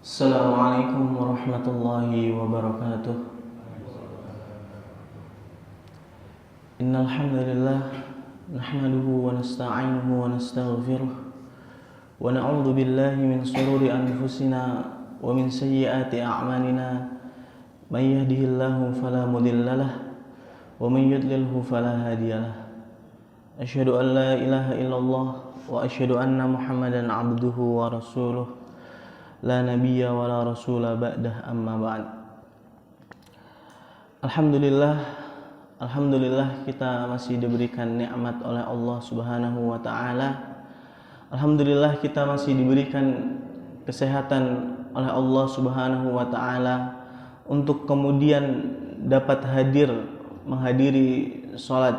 Assalamualaikum warahmatullahi wabarakatuh. Innal hamdalillah nahmaduhu wa nasta'inuhu wa nastaghfiruh wa na'udzu billahi min shururi anfusina wa min sayyiati a'malina. May yahdihillahu fala mudhillalah wa may yudlilhu fala hadiyalah. Asyhadu an la ilaha illallah wa asyhadu anna Muhammadan 'abduhu wa rasuluh. La nabiyya wa la rasula ba'dah, amma ba'd. Alhamdulillah kita masih diberikan nikmat oleh Allah Subhanahu wa taala. Alhamdulillah kita masih diberikan kesehatan oleh Allah Subhanahu wa taala untuk kemudian dapat menghadiri salat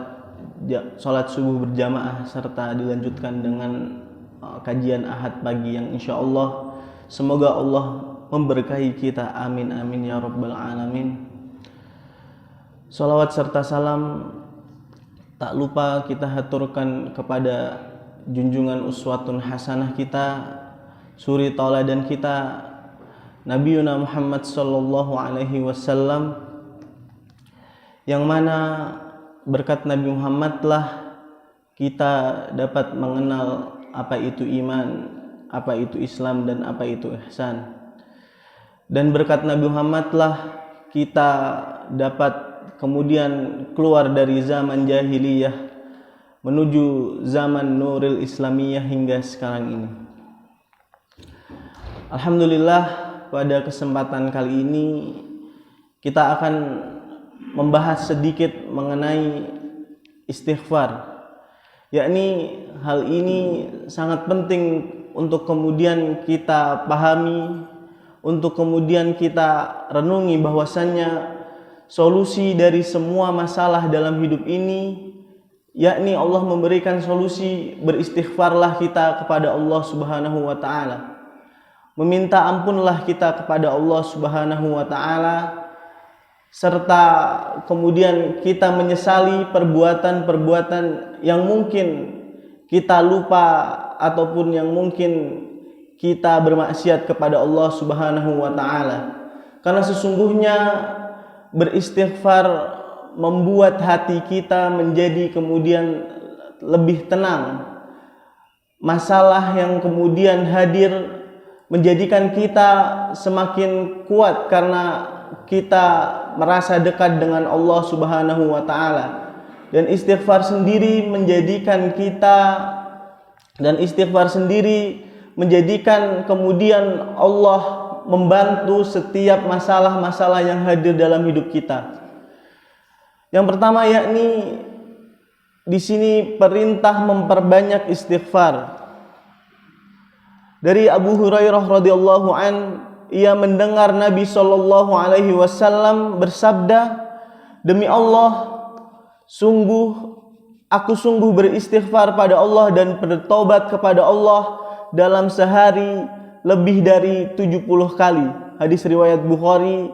subuh berjamaah serta dilanjutkan dengan kajian Ahad pagi yang insyaallah semoga Allah memberkahi kita, amin amin ya rabbal alamin. Salawat serta salam tak lupa kita haturkan kepada junjungan uswatun hasanah kita, suri tauladan kita, Nabiuna Muhammad sallallahu alaihi wasallam, yang mana berkat Nabi Muhammad lah kita dapat mengenal apa itu iman, apa itu Islam, dan apa itu ihsan. Dan berkat Nabi Muhammad lah kita dapat kemudian keluar dari zaman jahiliyah menuju zaman nuril islamiyah hingga sekarang ini. Alhamdulillah, pada kesempatan kali ini kita akan membahas sedikit mengenai istighfar, yakni hal ini sangat penting untuk kemudian kita pahami, untuk kemudian kita renungi bahwasannya solusi dari semua masalah dalam hidup ini, yakni Allah memberikan solusi, beristighfarlah kita kepada Allah Subhanahu wa taala. Meminta ampunlah kita kepada Allah Subhanahu wa taala, serta kemudian kita menyesali perbuatan-perbuatan yang mungkin kita lupa ataupun yang mungkin kita bermaksiat kepada Allah Subhanahu wa taala. Karena sesungguhnya beristighfar membuat hati kita menjadi kemudian lebih tenang. Masalah yang kemudian hadir menjadikan kita semakin kuat karena kita merasa dekat dengan Allah Subhanahu wa taala. Dan istighfar sendiri menjadikan kemudian Allah membantu setiap masalah-masalah yang hadir dalam hidup kita. Yang pertama yakni di sini perintah memperbanyak istighfar. Dari Abu Hurairah radhiyallahu an, ia mendengar Nabi sallallahu alaihi wasallam bersabda, "Demi Allah, aku sungguh beristighfar pada Allah dan bertobat kepada Allah dalam sehari lebih dari 70 kali." Hadis riwayat Bukhari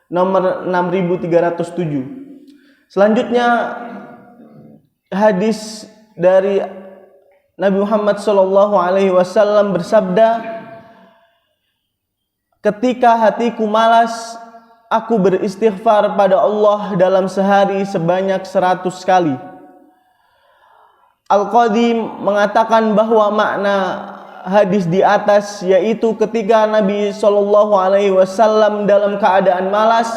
nomor 6307. Selanjutnya hadis dari Nabi Muhammad sallallahu alaihi wasallam bersabda, "Ketika hatiku malas, aku beristighfar pada Allah dalam sehari sebanyak 100 kali. Al-Qadim mengatakan bahwa makna hadis di atas yaitu ketika Nabi Shallallahu Alaihi Wasallam dalam keadaan malas,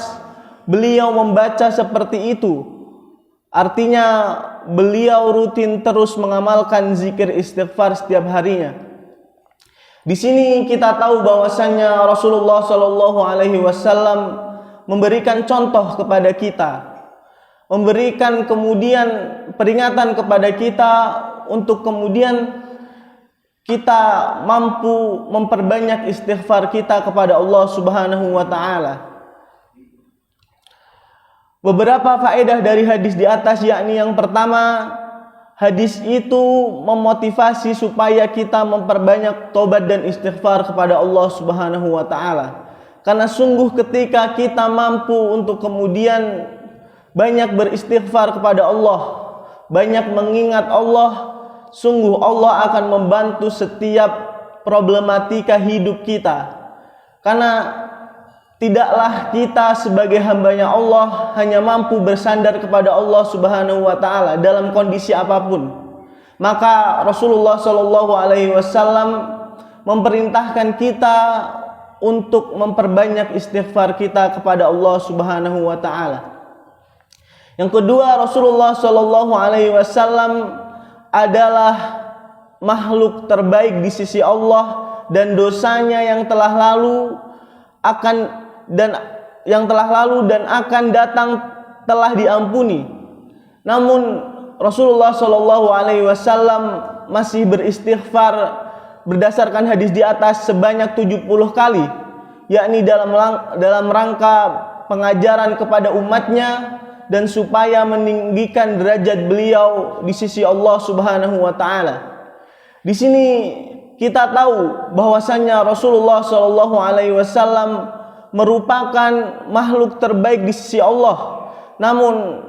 beliau membaca seperti itu. Artinya beliau rutin terus mengamalkan zikir istighfar setiap harinya. Di sini kita tahu bahwasannya Rasulullah Shallallahu Alaihi Wasallam memberikan contoh kepada kita, memberikan kemudian peringatan kepada kita untuk kemudian kita mampu memperbanyak istighfar kita kepada Allah Subhanahu wa taala. Beberapa faedah dari hadis di atas, yakni yang pertama, hadis itu memotivasi supaya kita memperbanyak tobat dan istighfar kepada Allah Subhanahu wa taala. Karena sungguh ketika kita mampu untuk kemudian banyak beristighfar kepada Allah, banyak mengingat Allah, sungguh Allah akan membantu setiap problematika hidup kita. Karena tidaklah kita sebagai hambanya Allah hanya mampu bersandar kepada Allah Subhanahu wa taala dalam kondisi apapun. Maka Rasulullah Shallallahu alaihi wasallam memerintahkan kita untuk memperbanyak istighfar kita kepada Allah Subhanahu wa taala. Yang kedua, Rasulullah Shallallahu alaihi wasallam adalah makhluk terbaik di sisi Allah, dan dosanya yang telah lalu dan akan datang telah diampuni. Namun Rasulullah Shallallahu alaihi wasallam masih beristighfar berdasarkan hadis di atas sebanyak 70 kali, yakni dalam rangka pengajaran kepada umatnya dan supaya meninggikan derajat beliau di sisi Allah Subhanahu wa taala. Di sini kita tahu bahwasanya Rasulullah Shallallahu alaihi wasallam merupakan makhluk terbaik di sisi Allah. Namun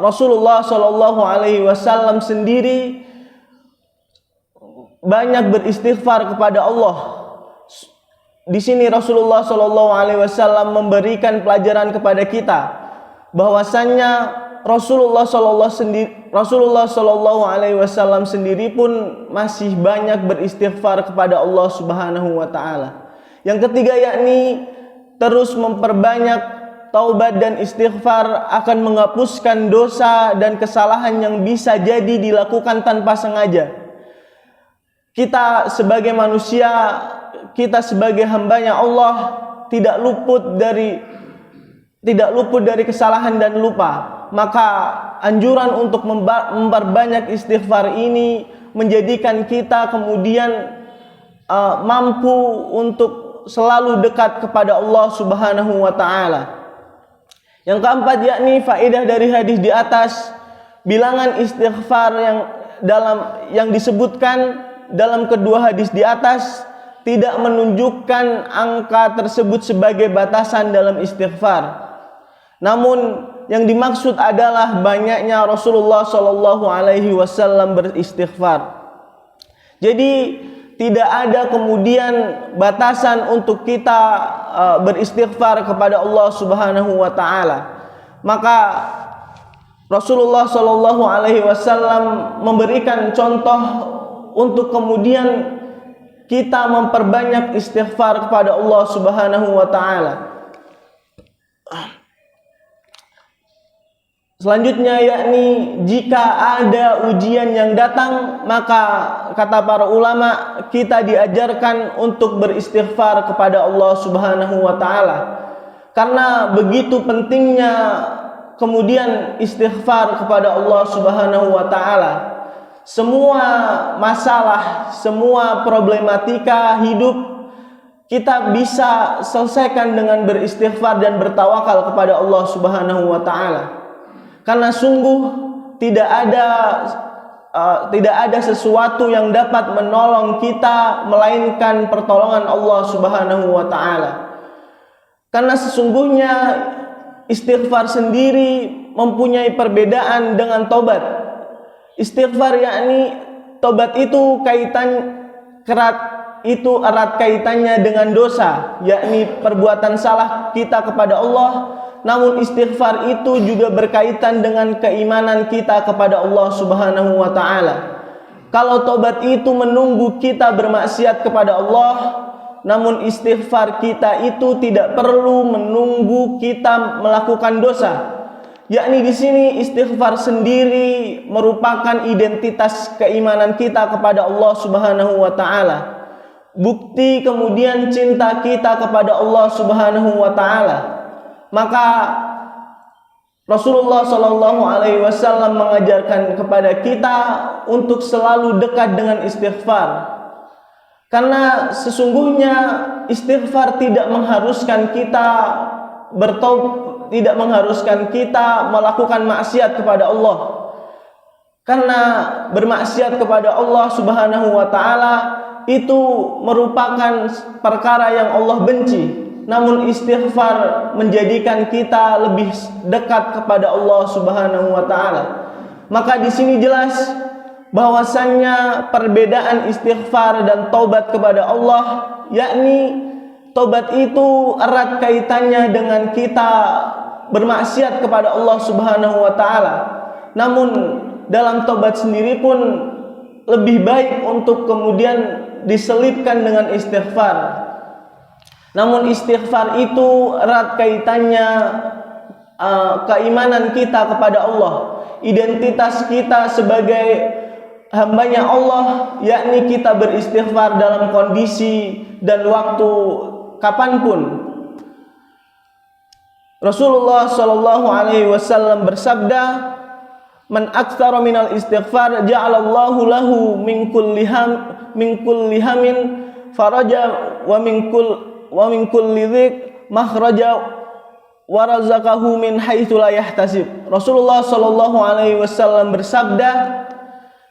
Rasulullah Shallallahu alaihi wasallam sendiri banyak beristighfar kepada Allah. Di sini Rasulullah Shallallahu alaihi wasallam memberikan pelajaran kepada kita bahwasannya Rasulullah Shallallahu alaihi wasallam sendiri pun masih banyak beristighfar kepada Allah Subhanahu wa taala. Yang ketiga, yakni terus memperbanyak taubat dan istighfar akan menghapuskan dosa dan kesalahan yang bisa jadi dilakukan tanpa sengaja. Kita sebagai manusia, kita sebagai hambanya Allah tidak luput dari kesalahan dan lupa. Maka anjuran untuk memperbanyak istighfar ini menjadikan kita kemudian mampu untuk selalu dekat kepada Allah Subhanahu wa taala. Yang keempat, yakni faedah dari hadis di atas, bilangan istighfar yang disebutkan dalam kedua hadis di atas tidak menunjukkan angka tersebut sebagai batasan dalam istighfar. Namun yang dimaksud adalah banyaknya Rasulullah Shallallahu alaihi wasallam beristighfar. Jadi tidak ada kemudian batasan untuk kita beristighfar kepada Allah Subhanahu wa taala. Maka Rasulullah Shallallahu alaihi wasallam memberikan contoh untuk kemudian kita memperbanyak istighfar kepada Allah Subhanahu wa taala. Selanjutnya, yakni jika ada ujian yang datang, maka kata para ulama kita diajarkan untuk beristighfar kepada Allah Subhanahu wa taala. Karena begitu pentingnya kemudian istighfar kepada Allah Subhanahu wa taala. Semua masalah, semua problematika hidup kita bisa selesaikan dengan beristighfar dan bertawakal kepada Allah Subhanahu wa taala. Karena sungguh tidak ada sesuatu yang dapat menolong kita melainkan pertolongan Allah Subhanahu wa taala. Karena sesungguhnya istighfar sendiri mempunyai perbedaan dengan tobat. Istighfar, yakni tobat itu erat kaitannya dengan dosa, yakni perbuatan salah kita kepada Allah. Namun istighfar itu juga berkaitan dengan keimanan kita kepada Allah Subhanahu wa taala. Kalau tobat itu menunggu kita bermaksiat kepada Allah, namun istighfar kita itu tidak perlu menunggu kita melakukan dosa. Yakni di sini istighfar sendiri merupakan identitas keimanan kita kepada Allah Subhanahu wa taala. Bukti kemudian cinta kita kepada Allah Subhanahu wa taala. Maka Rasulullah Shallallahu alaihi wasallam mengajarkan kepada kita untuk selalu dekat dengan istighfar. Karena sesungguhnya istighfar tidak mengharuskan kita tidak mengharuskan kita melakukan maksiat kepada Allah. Karena bermaksiat kepada Allah Subhanahu wa taala itu merupakan perkara yang Allah benci. Namun istighfar menjadikan kita lebih dekat kepada Allah Subhanahu wa taala. Maka di sini jelas bahwasannya perbedaan istighfar dan taubat kepada Allah, yakni tobat itu erat kaitannya dengan kita bermaksiat kepada Allah Subhanahu wa taala. Namun dalam tobat sendiri pun lebih baik untuk kemudian diselipkan dengan istighfar. Namun istighfar itu erat kaitannya keimanan kita kepada Allah, identitas kita sebagai hambanya Allah, yakni kita beristighfar dalam kondisi dan waktu kapanpun. Rasulullah sallallahu alaihi wasallam bersabda, "Man aktsara minal istighfar ja'alallahu lahu min kulli hamin faraja wa min kulli dhik makhraja wa razaqahu min haitsu la yahtasib." Rasulullah sallallahu alaihi wasallam bersabda,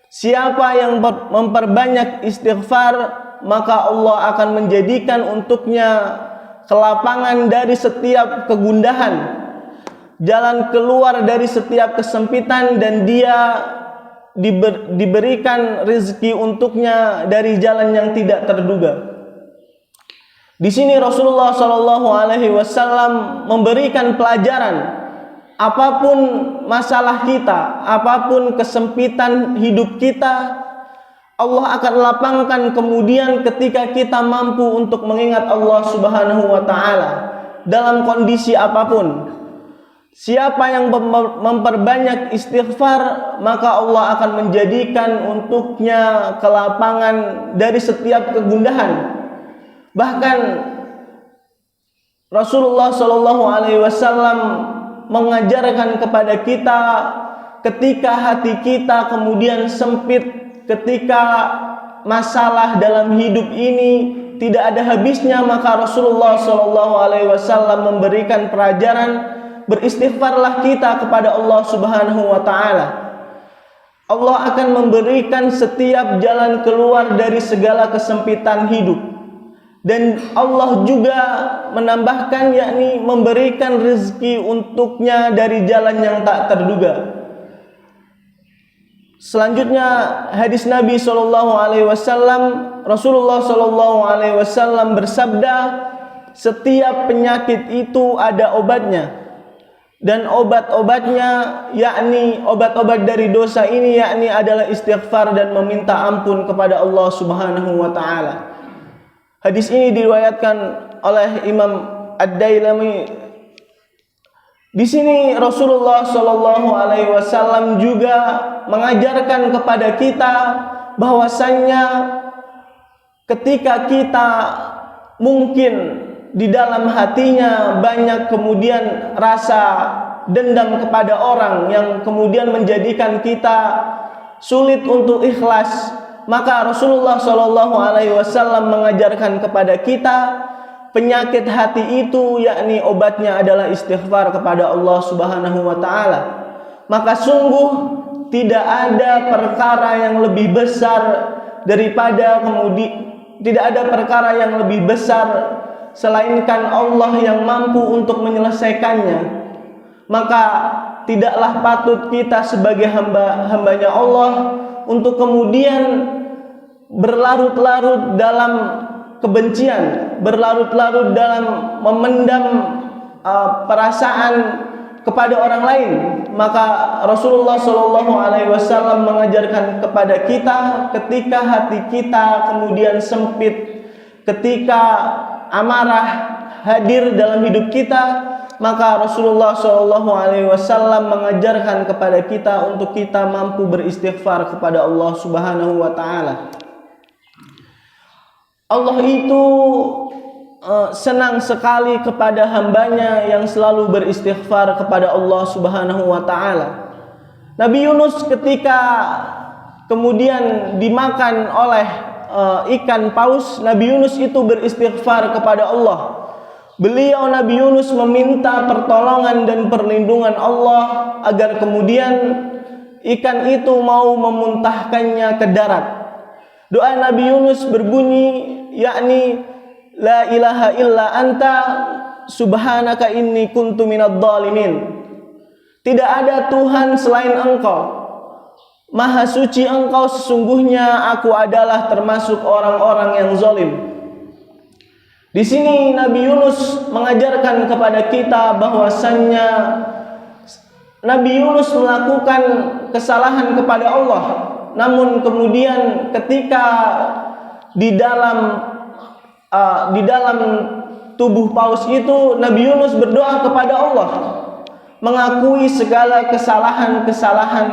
siapa yang memperbanyak istighfar, maka Allah akan menjadikan untuknya kelapangan dari setiap kegundahan, jalan keluar dari setiap kesempitan, dan dia diberikan rezeki untuknya dari jalan yang tidak terduga. Di sini Rasulullah Shallallahu Alaihi Wasallam memberikan pelajaran, apapun masalah kita, apapun kesempitan hidup kita, Allah akan lapangkan kemudian ketika kita mampu untuk mengingat Allah Subhanahu wa taala dalam kondisi apapun. Siapa yang memperbanyak istighfar, maka Allah akan menjadikan untuknya kelapangan dari setiap kegundahan. Bahkan Rasulullah Shallallahu Alaihi Wasallam mengajarkan kepada kita, ketika hati kita kemudian sempit, ketika masalah dalam hidup ini tidak ada habisnya, maka Rasulullah Shallallahu Alaihi Wasallam memberikan pelajaran, beristighfarlah kita kepada Allah Subhanahu wa taala. Allah akan memberikan setiap jalan keluar dari segala kesempitan hidup. Dan Allah juga menambahkan, yakni memberikan rezeki untuknya dari jalan yang tak terduga. Selanjutnya hadis Nabi Shallallahu Alaihi Wasallam, Rasulullah Shallallahu Alaihi Wasallam bersabda, setiap penyakit itu ada obatnya, dan obat-obatnya, yakni obat-obat dari dosa ini, yakni adalah istighfar dan meminta ampun kepada Allah Subhanahu wa taala. Hadis ini diriwayatkan oleh Imam Ad-Dailami. Di sini Rasulullah Shallallahu Alaihi Wasallam juga mengajarkan kepada kita bahwasannya ketika kita mungkin di dalam hatinya banyak kemudian rasa dendam kepada orang yang kemudian menjadikan kita sulit untuk ikhlas, maka Rasulullah Shallallahu Alaihi Wasallam mengajarkan kepada kita penyakit hati itu, yakni obatnya adalah istighfar kepada Allah Subhanahu wa taala. Maka sungguh tidak ada perkara yang lebih besar daripada tidak ada perkara yang lebih besar selainkan Allah yang mampu untuk menyelesaikannya. Maka tidaklah patut kita sebagai hambanya Allah untuk kemudian berlarut-larut dalam kebencian, berlarut-larut dalam memendam perasaan kepada orang lain. Maka Rasulullah Shallallahu Alaihi Wasallam mengajarkan kepada kita, ketika hati kita kemudian sempit, ketika amarah hadir dalam hidup kita, maka Rasulullah Shallallahu Alaihi Wasallam mengajarkan kepada kita untuk kita mampu beristighfar kepada Allah Subhanahu wa taala. Allah itu senang sekali kepada hambanya yang selalu beristighfar kepada Allah Subhanahu wa taala. Nabi Yunus ketika kemudian dimakan oleh ikan paus, Nabi Yunus itu beristighfar kepada Allah. Beliau Nabi Yunus meminta pertolongan dan perlindungan Allah agar kemudian ikan itu mau memuntahkannya ke darat. Doa Nabi Yunus berbunyi, yakni la ilaha illa anta subhanaka inni kuntu minadh dhalimin. Tidak ada Tuhan selain Engkau. Maha suci Engkau, sesungguhnya aku adalah termasuk orang-orang yang zalim. Di sini Nabi Yunus mengajarkan kepada kita bahwasannya Nabi Yunus melakukan kesalahan kepada Allah. Namun kemudian ketika di dalam tubuh paus itu, Nabi Yunus berdoa kepada Allah, mengakui segala kesalahan-kesalahan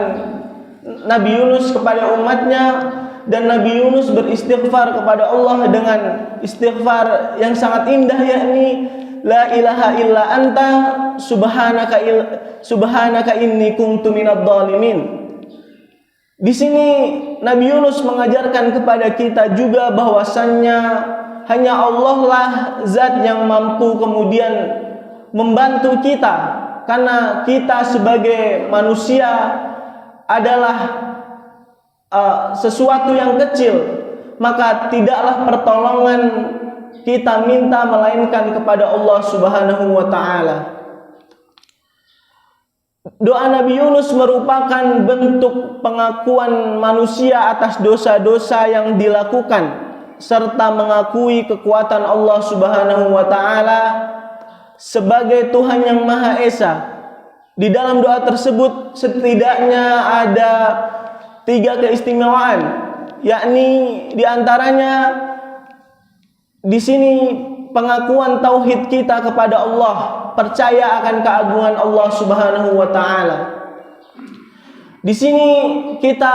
Nabi Yunus kepada umatnya, dan Nabi Yunus beristighfar kepada Allah dengan istighfar yang sangat indah, yakni la ilaha illa anta subhanaka inni kuntu minadh dhalimin. Di sini Nabi Yunus mengajarkan kepada kita juga bahwasannya hanya Allah lah zat yang mampu kemudian membantu kita, karena kita sebagai manusia adalah sesuatu yang kecil, maka tidaklah pertolongan kita minta melainkan kepada Allah Subhanahu wa taala. Doa Nabi Yunus merupakan bentuk pengakuan manusia atas dosa-dosa yang dilakukan, serta mengakui kekuatan Allah Subhanahu wa taala sebagai Tuhan yang Maha Esa. Di dalam doa tersebut setidaknya ada 3 keistimewaan, yakni diantaranya di sini pengakuan tauhid kita kepada Allah, percaya akan keagungan Allah Subhanahu wa taala. Di sini kita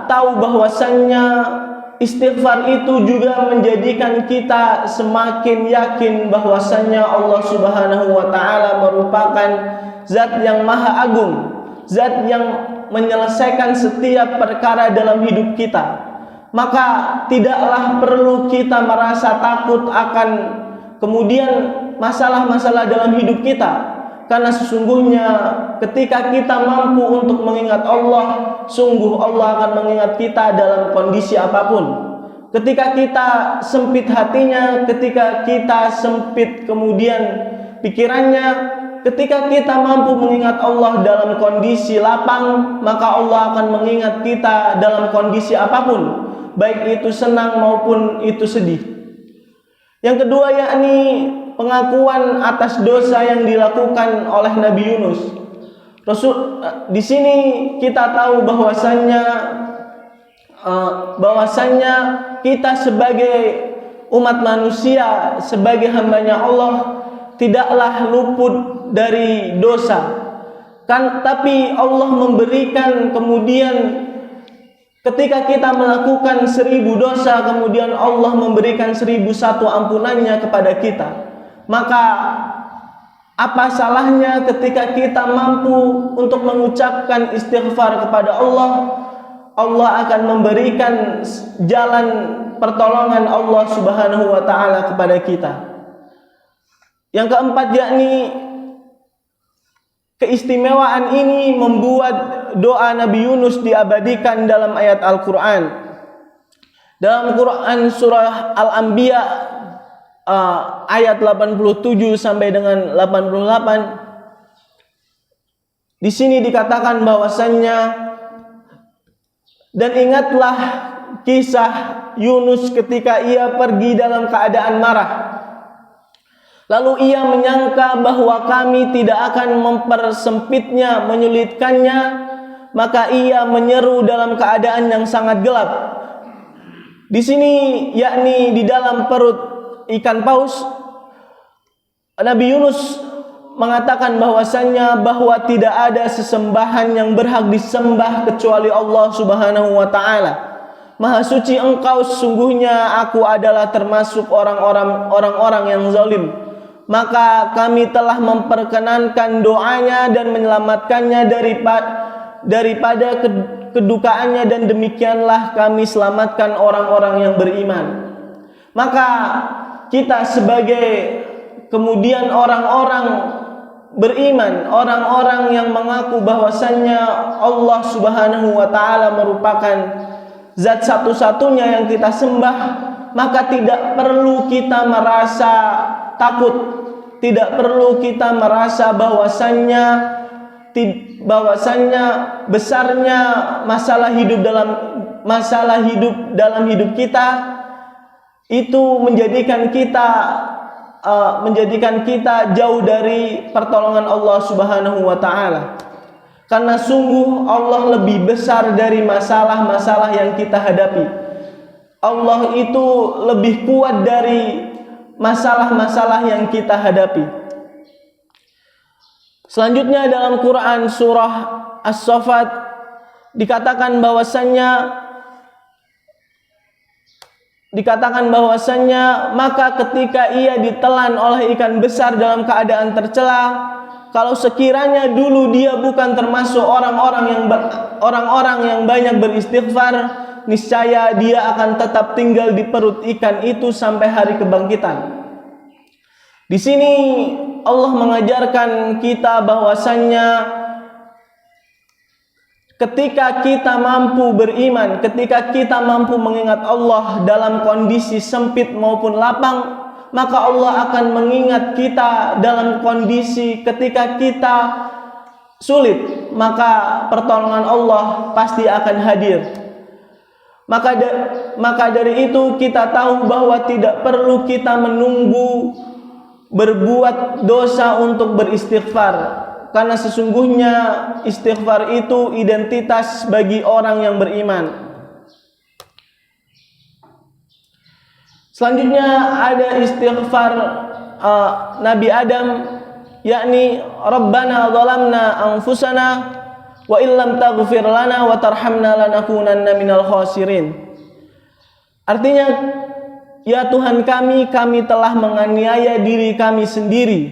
tahu bahwasannya istighfar itu juga menjadikan kita semakin yakin bahwasannya Allah Subhanahu wa taala merupakan zat yang maha agung, zat yang menyelesaikan setiap perkara dalam hidup kita. Maka tidaklah perlu kita merasa takut akan kemudian masalah-masalah dalam hidup kita, karena sesungguhnya ketika kita mampu untuk mengingat Allah, sungguh Allah akan mengingat kita dalam kondisi apapun. Ketika kita sempit hatinya, ketika kita sempit kemudian pikirannya, ketika kita mampu mengingat Allah dalam kondisi lapang, maka Allah akan mengingat kita dalam kondisi apapun, baik itu senang maupun itu sedih. Yang kedua yakni pengakuan atas dosa yang dilakukan oleh Nabi Yunus. Di sini kita tahu bahwasannya kita sebagai umat manusia, sebagai hambanya Allah, tidaklah luput dari dosa. Tapi Allah memberikan kemudian ketika kita melakukan 1000 dosa, kemudian Allah memberikan 1001 ampunannya kepada kita. Maka apa salahnya ketika kita mampu untuk mengucapkan istighfar kepada Allah? Allah akan memberikan jalan pertolongan Allah Subhanahu wa taala kepada kita. Yang keempat yakni keistimewaan ini membuat doa Nabi Yunus diabadikan dalam ayat Al-Quran. Dalam Quran surah Al-Anbiya ayat 87 sampai dengan 88. Di sini dikatakan bahwasannya, dan ingatlah kisah Yunus ketika ia pergi dalam keadaan marah. Lalu ia menyangka bahwa kami tidak akan mempersempitnya, menyulitkannya, maka ia menyeru dalam keadaan yang sangat gelap. Di sini yakni di dalam perut ikan paus, Nabi Yunus mengatakan bahwasannya bahwa tidak ada sesembahan yang berhak disembah kecuali Allah Subhanahu wa taala. Maha suci Engkau, sesungguhnya aku adalah termasuk orang-orang yang zalim. Maka kami telah memperkenankan doanya dan menyelamatkannya daripada kedukaannya, dan demikianlah kami selamatkan orang-orang yang beriman. Maka kita sebagai kemudian orang-orang beriman, orang-orang yang mengaku bahwasannya Allah Subhanahu wa taala merupakan zat satu-satunya yang kita sembah, maka tidak perlu kita merasa takut, tidak perlu kita merasa bahwasannya besarnya masalah hidup dalam hidup kita itu menjadikan kita menjadikan kita jauh dari pertolongan Allah Subhanahu wa taala. Karena sungguh Allah lebih besar dari masalah-masalah yang kita hadapi. Allah itu lebih kuat dari masalah-masalah yang kita hadapi. Selanjutnya dalam Quran surah As-Saffat dikatakan bahwasannya maka ketika ia ditelan oleh ikan besar dalam keadaan tercela, kalau sekiranya dulu dia bukan termasuk orang-orang yang banyak beristighfar, niscaya dia akan tetap tinggal di perut ikan itu sampai hari kebangkitan. Di sini Allah mengajarkan kita bahwasannya ketika kita mampu beriman, ketika kita mampu mengingat Allah dalam kondisi sempit maupun lapang, maka Allah akan mengingat kita dalam kondisi ketika kita sulit, maka pertolongan Allah pasti akan hadir. Maka dari itu kita tahu bahwa tidak perlu kita menunggu berbuat dosa untuk beristighfar, karena sesungguhnya istighfar itu identitas bagi orang yang beriman. Selanjutnya ada istighfar Nabi Adam, yakni Rabbana zalamna anfusana wa illam taghfir lana wa tarhamna lanakunanna minal khasirin. Artinya, ya Tuhan kami telah menganiaya diri kami sendiri,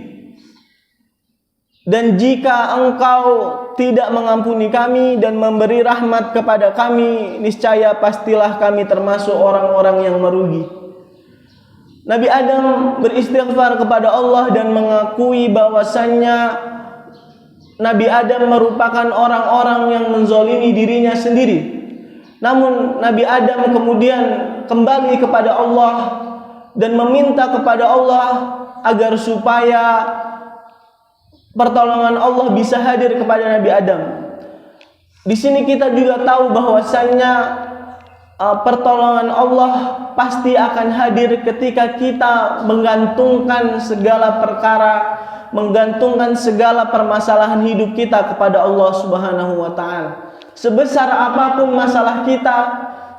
dan jika Engkau tidak mengampuni kami dan memberi rahmat kepada kami, niscaya pastilah kami termasuk orang-orang yang merugi. Nabi Adam beristighfar kepada Allah dan mengakui bahwasannya Nabi Adam merupakan orang-orang yang menzolimi dirinya sendiri. Namun Nabi Adam kemudian kembali kepada Allah dan meminta kepada Allah agar supaya pertolongan Allah bisa hadir kepada Nabi Adam. Di sini kita juga tahu bahwasannya pertolongan Allah pasti akan hadir ketika kita menggantungkan segala perkara, menggantungkan segala permasalahan hidup kita kepada Allah Subhanahu wa taala. Sebesar apapun masalah kita,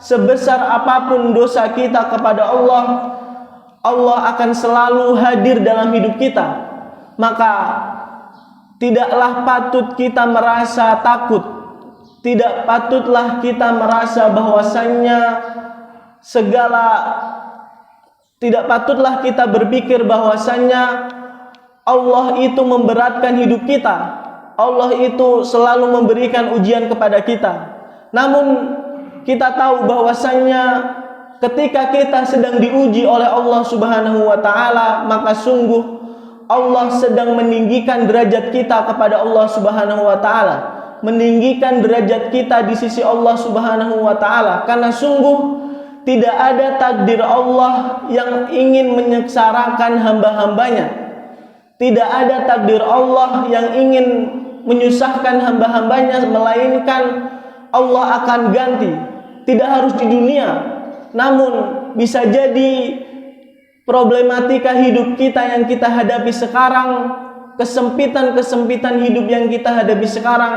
sebesar apapun dosa kita kepada Allah, Allah akan selalu hadir dalam hidup kita. Maka tidaklah patut kita merasa takut, tidak patutlah kita merasa bahwasannya tidak patutlah kita berpikir bahwasannya Allah itu memberatkan hidup kita. Allah itu selalu memberikan ujian kepada kita. Namun kita tahu bahwasannya ketika kita sedang diuji oleh Allah Subhanahu wa taala, maka sungguh Allah sedang meninggikan derajat kita kepada Allah Subhanahu wa taala, meninggikan derajat kita di sisi Allah Subhanahu wa taala, karena sungguh tidak ada takdir Allah yang ingin menyengsarakan hamba-hambanya. Tidak ada takdir Allah yang ingin menyusahkan hamba-hambanya, melainkan Allah akan ganti. Tidak harus di dunia, namun bisa jadi problematika hidup kita yang kita hadapi sekarang, kesempitan hidup yang kita hadapi sekarang,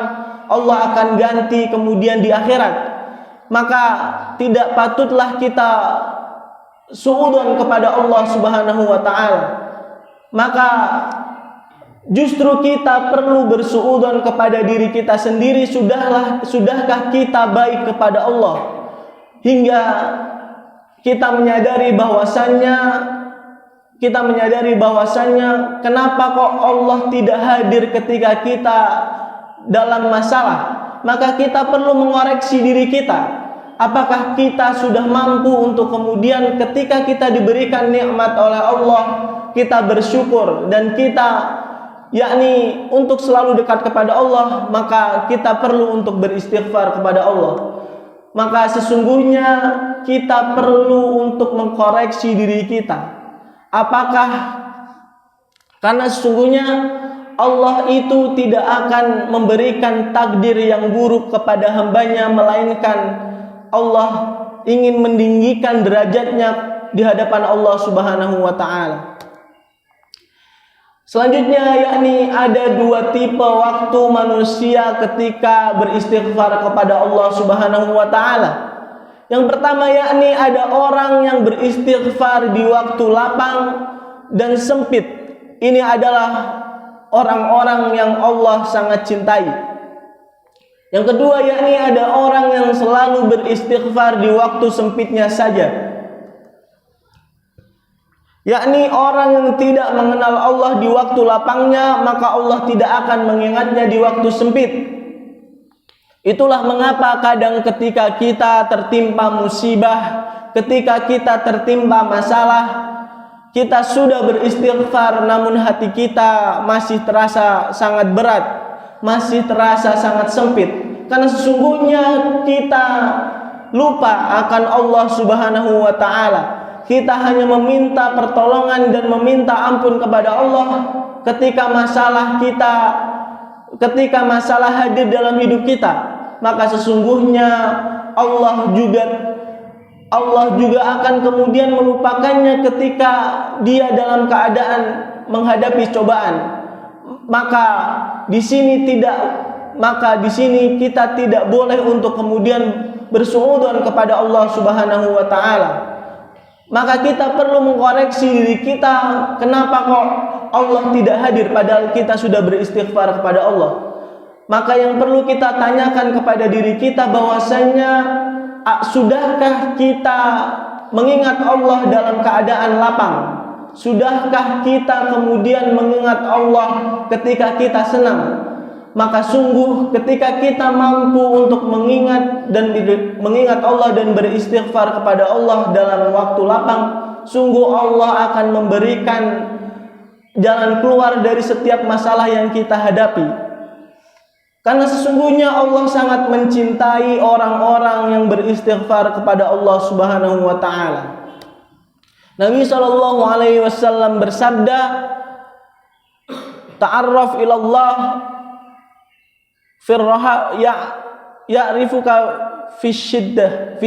Allah akan ganti kemudian di akhirat. Maka tidak patutlah kita suudzon kepada Allah Subhanahu wa taala. Maka justru kita perlu bersuudzon kepada diri kita sendiri. Sudahkah kita baik kepada Allah hingga kita menyadari bahwasannya kenapa kok Allah tidak hadir ketika kita dalam masalah. Maka kita perlu mengoreksi diri kita. Apakah kita sudah mampu untuk kemudian ketika kita diberikan nikmat oleh Allah, kita bersyukur, dan kita yakni untuk selalu dekat kepada Allah, maka kita perlu untuk beristighfar kepada Allah. Maka sesungguhnya kita perlu untuk mengkoreksi diri kita. Apakah karena sesungguhnya Allah itu tidak akan memberikan takdir yang buruk kepada hambanya, melainkan Allah ingin meninggikan derajatnya di hadapan Allah Subhanahu wa ta'ala. Selanjutnya yakni ada dua tipe waktu manusia ketika beristighfar kepada Allah Subhanahu wa taala. Yang pertama yakni ada orang yang beristighfar di waktu lapang dan sempit. Ini adalah orang-orang yang Allah sangat cintai. Yang kedua yakni ada orang yang selalu beristighfar di waktu sempitnya saja, yakni orang yang tidak mengenal Allah di waktu lapangnya, maka Allah tidak akan mengingatnya di waktu sempit. Itulah mengapa kadang ketika kita tertimpa musibah, ketika kita tertimpa masalah, kita sudah beristighfar namun hati kita masih terasa sangat berat, masih terasa sangat sempit, karena sesungguhnya kita lupa akan Allah Subhanahu wa taala. Kita hanya meminta pertolongan dan meminta ampun kepada Allah ketika masalah hadir dalam hidup kita, maka sesungguhnya Allah juga akan kemudian melupakannya ketika dia dalam keadaan menghadapi cobaan. Maka di sini kita tidak boleh untuk kemudian bersuudzon kepada Allah Subhanahu wa taala. Maka kita perlu mengkoreksi diri kita, kenapa kok Allah tidak hadir padahal kita sudah beristighfar kepada Allah. Maka yang perlu kita tanyakan kepada diri kita bahwasanya sudahkah kita mengingat Allah dalam keadaan lapang? Sudahkah kita kemudian mengingat Allah ketika kita senang? Maka sungguh ketika kita mampu untuk mengingat Allah dan beristighfar kepada Allah dalam waktu lapang, sungguh Allah akan memberikan jalan keluar dari setiap masalah yang kita hadapi. Karena sesungguhnya Allah sangat mencintai orang-orang yang beristighfar kepada Allah Subhanahu wa taala. Nabi sallallahu alaihi wasallam bersabda, "Ta'arraf ila Allah firraha ya'rifuka fi syiddah."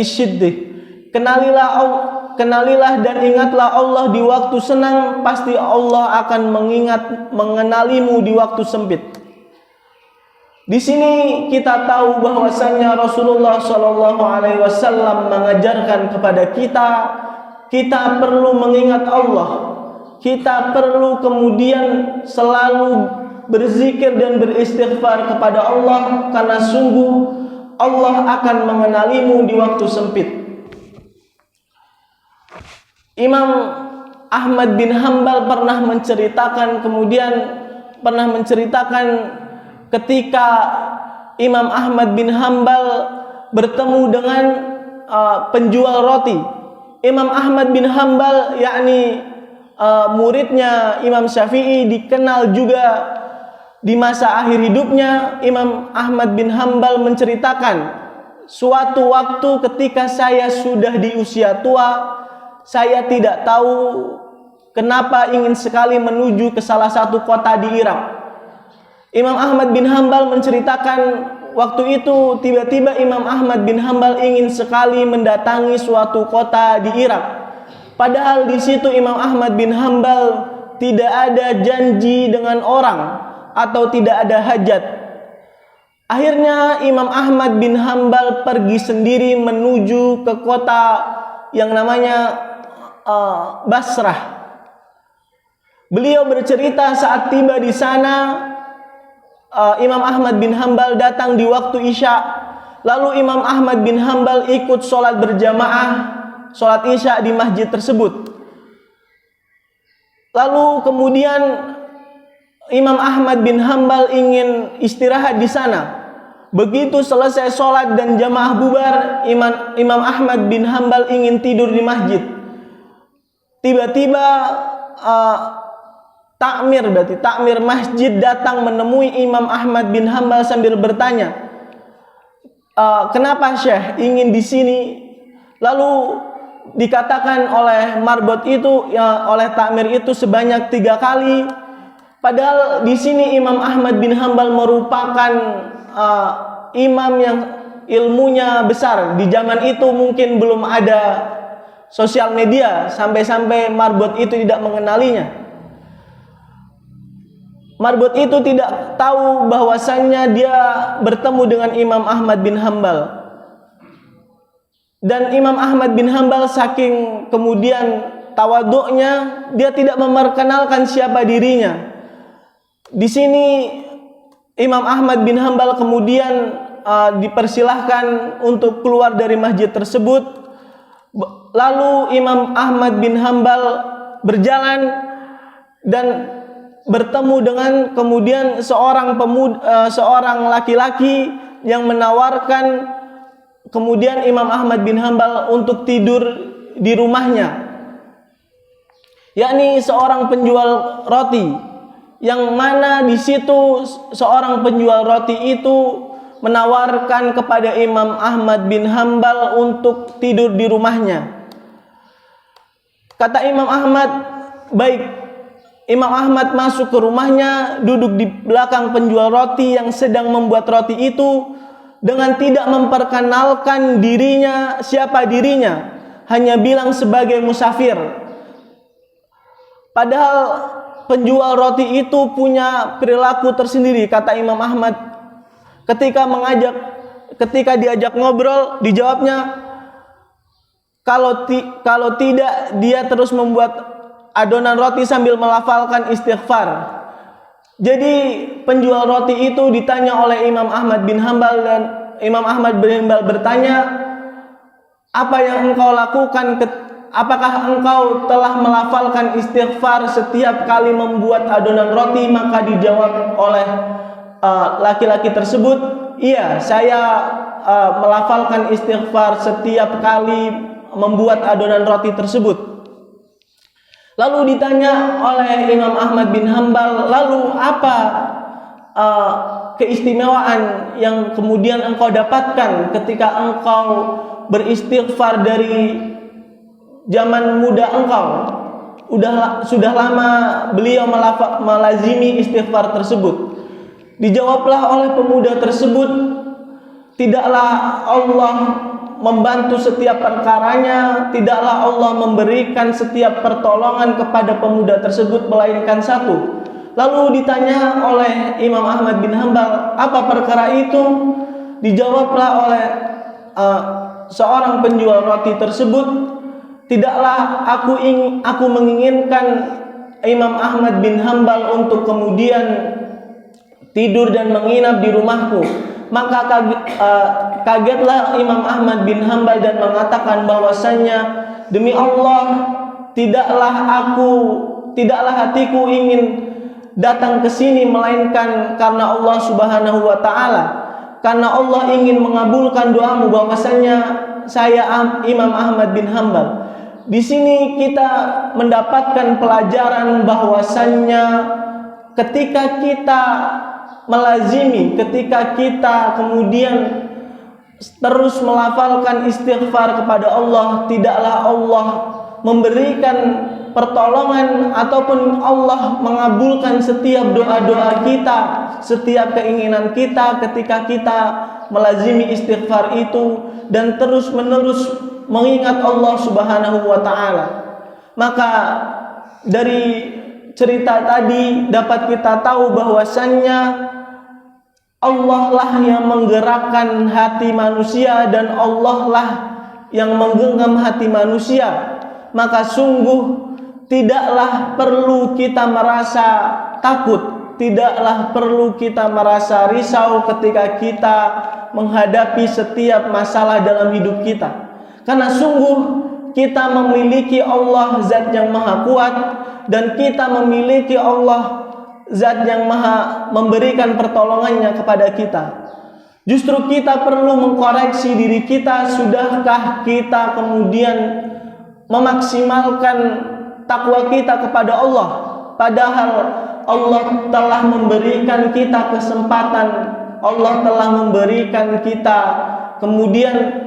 Kenalilah dan ingatlah Allah di waktu senang, pasti Allah akan mengenalimu di waktu sempit. Di sini kita tahu bahwasanya Rasulullah Shallallahu Alaihi Wasallam mengajarkan kepada kita perlu mengingat Allah, kita perlu kemudian selalu berzikir dan beristighfar kepada Allah, karena sungguh Allah akan mengenalimu di waktu sempit. Imam Ahmad bin Hanbal pernah menceritakan ketika Imam Ahmad bin Hanbal bertemu dengan penjual roti. Imam Ahmad bin Hanbal yakni muridnya Imam Syafi'i, dikenal juga di masa akhir hidupnya. Imam Ahmad bin Hanbal menceritakan, suatu waktu ketika saya sudah di usia tua, saya tidak tahu kenapa ingin sekali menuju ke salah satu kota di Irak. Imam Ahmad bin Hanbal menceritakan waktu itu tiba-tiba Imam Ahmad bin Hanbal ingin sekali mendatangi suatu kota di Irak. Padahal di situ Imam Ahmad bin Hanbal tidak ada janji dengan orang atau tidak ada hajat. Akhirnya Imam Ahmad bin Hanbal pergi sendiri menuju ke kota yang namanya Basrah. Beliau bercerita saat tiba di sana, Imam Ahmad bin Hanbal datang di waktu Isya. Lalu Imam Ahmad bin Hanbal ikut sholat berjamaah, sholat Isya di masjid tersebut. Lalu kemudian Imam Ahmad bin Hanbal ingin istirahat di sana. Begitu selesai sholat dan jamaah bubar, Imam Ahmad bin Hanbal ingin tidur di masjid. Tiba-tiba takmir masjid datang menemui Imam Ahmad bin Hanbal sambil bertanya, kenapa Syekh ingin di sini? Lalu dikatakan oleh marbot itu, oleh takmir itu sebanyak 3 kali. Padahal di sini Imam Ahmad bin Hanbal merupakan imam yang ilmunya besar. Di zaman itu mungkin belum ada sosial media sampai-sampai marbot itu tidak mengenalinya. Marbot itu tidak tahu bahwasannya dia bertemu dengan Imam Ahmad bin Hambal. Dan Imam Ahmad bin Hambal saking kemudian tawaduknya, dia tidak memperkenalkan siapa dirinya. Di sini Imam Ahmad bin Hambal kemudian dipersilahkan untuk keluar dari masjid tersebut. Lalu Imam Ahmad bin Hambal berjalan dan bertemu dengan kemudian seorang laki-laki yang menawarkan kemudian Imam Ahmad bin Hambal untuk tidur di rumahnya, yakni seorang penjual roti, yang mana di situ seorang penjual roti itu menawarkan kepada Imam Ahmad bin Hambal untuk tidur di rumahnya. Kata Imam Ahmad, baik. Imam Ahmad masuk ke rumahnya, duduk di belakang penjual roti yang sedang membuat roti itu, dengan tidak memperkenalkan dirinya, siapa dirinya, hanya bilang sebagai musafir. Padahal penjual roti itu punya perilaku tersendiri. Kata Imam Ahmad, ketika diajak ngobrol, dijawabnya, kalau tidak, dia terus membuat adonan roti sambil melafalkan istighfar. Jadi penjual roti itu ditanya oleh Imam Ahmad bin Hambal, dan Imam Ahmad bin Hambal bertanya, apa yang engkau lakukan? Apakah engkau telah melafalkan istighfar setiap kali membuat adonan roti? Maka dijawab oleh laki-laki tersebut, iya, saya melafalkan istighfar setiap kali membuat adonan roti tersebut. Lalu ditanya oleh Imam Ahmad bin Hambal, lalu apa keistimewaan yang kemudian engkau dapatkan ketika engkau beristighfar dari zaman muda engkau? Sudah lama beliau melazimi istighfar tersebut. Dijawablah oleh pemuda tersebut, tidaklah Allah membantu setiap perkaranya, tidaklah Allah memberikan setiap pertolongan kepada pemuda tersebut melainkan satu. Lalu ditanya oleh Imam Ahmad bin Hambal, apa perkara itu? Dijawablah oleh seorang penjual roti tersebut, tidaklah aku menginginkan Imam Ahmad bin Hambal untuk kemudian tidur dan menginap di rumahku. Maka kagetlah Imam Ahmad bin Hambal dan mengatakan bahwasannya, demi Allah, tidaklah hatiku ingin datang ke sini melainkan karena Allah Subhanahu wa taala. Karena Allah ingin mengabulkan doamu, bahwasannya saya Imam Ahmad bin Hambal. Di sini kita mendapatkan pelajaran bahwasannya ketika kita melazimi, ketika kita kemudian terus melafalkan istighfar kepada Allah, tidaklah Allah memberikan pertolongan ataupun Allah mengabulkan setiap doa-doa kita, setiap keinginan kita ketika kita melazimi istighfar itu dan terus-menerus mengingat Allah Subhanahu wa taala. Maka dari cerita tadi dapat kita tahu bahwasannya Allah lah yang menggerakkan hati manusia dan Allah lah yang menggenggam hati manusia. Maka sungguh tidaklah perlu kita merasa takut, tidaklah perlu kita merasa risau ketika kita menghadapi setiap masalah dalam hidup kita. Karena sungguh kita memiliki Allah Zat yang Maha Kuat, dan kita memiliki Allah Zat yang Maha memberikan pertolongannya kepada kita. Justru kita perlu mengkoreksi diri kita. Sudahkah kita kemudian memaksimalkan takwa kita kepada Allah? Padahal Allah telah memberikan kita kesempatan, Allah telah memberikan kita kemudian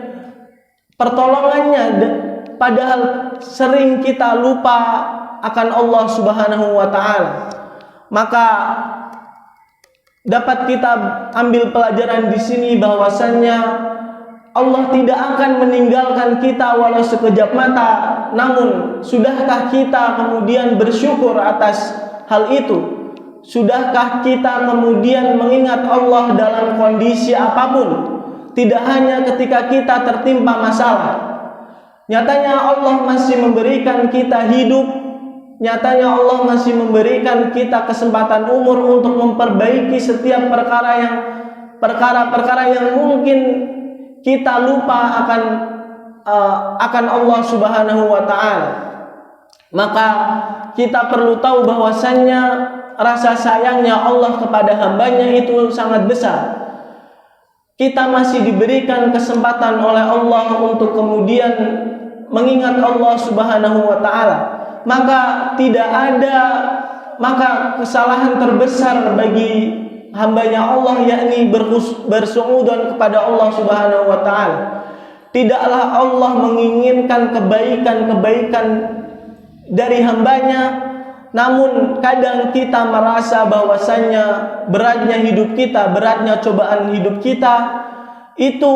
pertolongannya, padahal sering kita lupa akan Allah Subhanahu wa taala. Maka dapat kita ambil pelajaran di sini bahwasannya Allah tidak akan meninggalkan kita walau sekejap mata. Namun, sudahkah kita kemudian bersyukur atas hal itu? Sudahkah kita kemudian mengingat Allah dalam kondisi apapun? Tidak hanya ketika kita tertimpa masalah. Nyatanya Allah masih memberikan kita hidup. Nyatanya Allah masih memberikan kita kesempatan umur untuk memperbaiki setiap perkara-perkara yang mungkin kita lupa akan Allah Subhanahu wa taala. Maka kita perlu tahu bahwasannya rasa sayangnya Allah kepada hambanya itu sangat besar. Kita masih diberikan kesempatan oleh Allah untuk kemudian mengingat Allah Subhanahu wa taala. Maka kesalahan terbesar bagi hambanya Allah yakni bersuudzon kepada Allah Subhanahu wa taala. Tidaklah Allah menginginkan kebaikan-kebaikan dari hambanya, namun kadang kita merasa bahwasannya beratnya hidup kita, beratnya cobaan hidup kita itu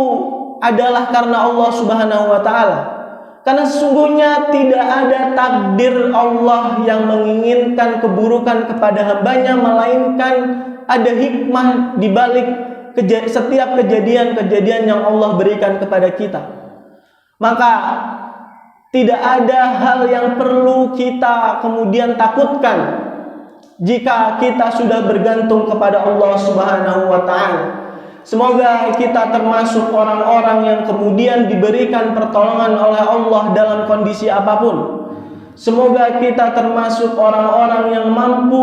adalah karena Allah Subhanahu wa taala. Karena sesungguhnya tidak ada takdir Allah yang menginginkan keburukan kepada hambanya, melainkan ada hikmah di balik setiap kejadian-kejadian yang Allah berikan kepada kita. Maka tidak ada hal yang perlu kita kemudian takutkan jika kita sudah bergantung kepada Allah Subhanahu wa taala. Semoga kita termasuk orang-orang yang kemudian diberikan pertolongan oleh Allah dalam kondisi apapun. Semoga kita termasuk orang-orang yang mampu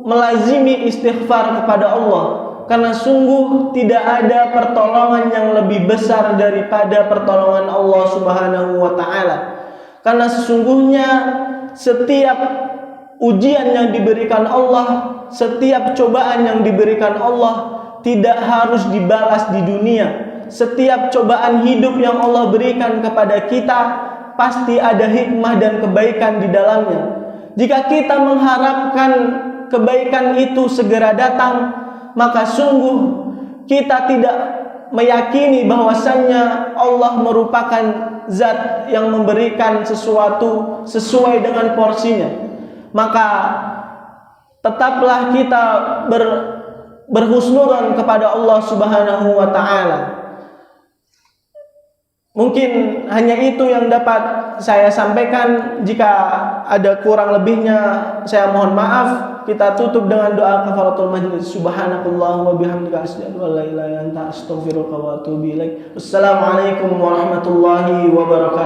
melazimi istighfar kepada Allah, karena sungguh tidak ada pertolongan yang lebih besar daripada pertolongan Allah Subhanahu wa taala. Karena sesungguhnya setiap ujian yang diberikan Allah, setiap cobaan yang diberikan Allah tidak harus dibalas di dunia. Setiap cobaan hidup yang Allah berikan kepada kita pasti ada hikmah dan kebaikan di dalamnya. Jika kita mengharapkan kebaikan itu segera datang, maka sungguh kita tidak meyakini bahwasannya Allah merupakan zat yang memberikan sesuatu sesuai dengan porsinya. Maka tetaplah kita berhusnudzon kepada Allah Subhanahu wa taala. Mungkin hanya itu yang dapat saya sampaikan. Jika ada kurang lebihnya saya mohon maaf. Kita tutup dengan doa kafaratul majlis. Subhanakallah wa bihamdika asyhadu an la ilaha illa anta astaghfiruka wa atubu ilaik. Wassalamualaikum warahmatullahi wabarakatuh.